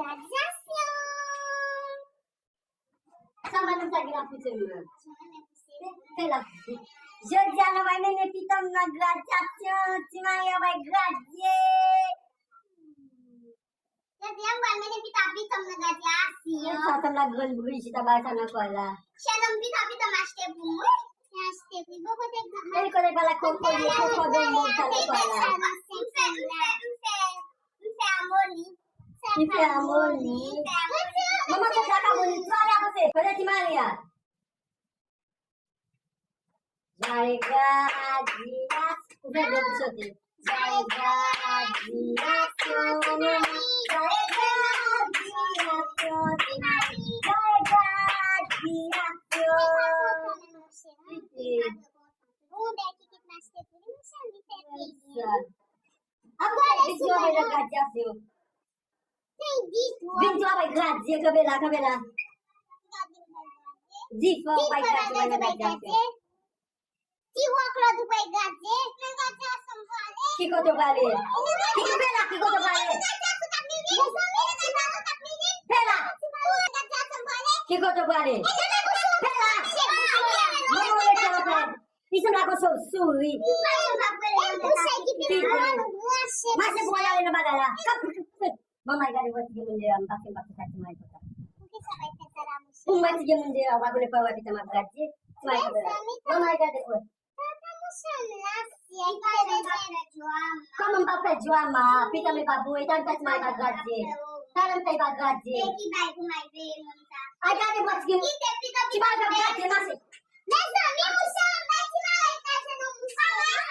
Sama nung lagi na pizza mo. Kaya Georgia na may ninipitam na graduation. Simaya may graduate. Jadi yang buat menipita-pitam na graduation. Sa tam nag-gulbul siya basa na pala. Siya nang pita-pita maste mo. Maste po. Ibo ko tek. Ay ko na pala kung pwede ko ko doon mo sa pala. Ife amoni. Mama sa kaka mo ni Maria kasi. Pwede si Maria. Jaiga Adidas. Udah dua episode. Jaiga Adidas. Jaiga Aku ada video apa yang gajah sih? Video apa yang gajah kabela. Video apa yang gajah sih? Tiwa kalau tu baik gajah, gajah sembali. Kiko tu balik. Kiko bela, Kiko tu balik. Bela. Gajah sembali. Kiko tu balik. Bela. Mama boleh jawab. Bisa aku susui. Masih bukan yang nak badala. Mama ikan buat dia mendiam, pakai satu mai kota. Umai dia mendiam, aku boleh bawa kita mak gaji. Mama ikan deh. Kamu pakai juama, kita mai babu, ikan tak mai gaji. Tanam tak gaji. Ada buat segini. Cuma gaji masih. Nessa, me usa, vai te matar, você não usa.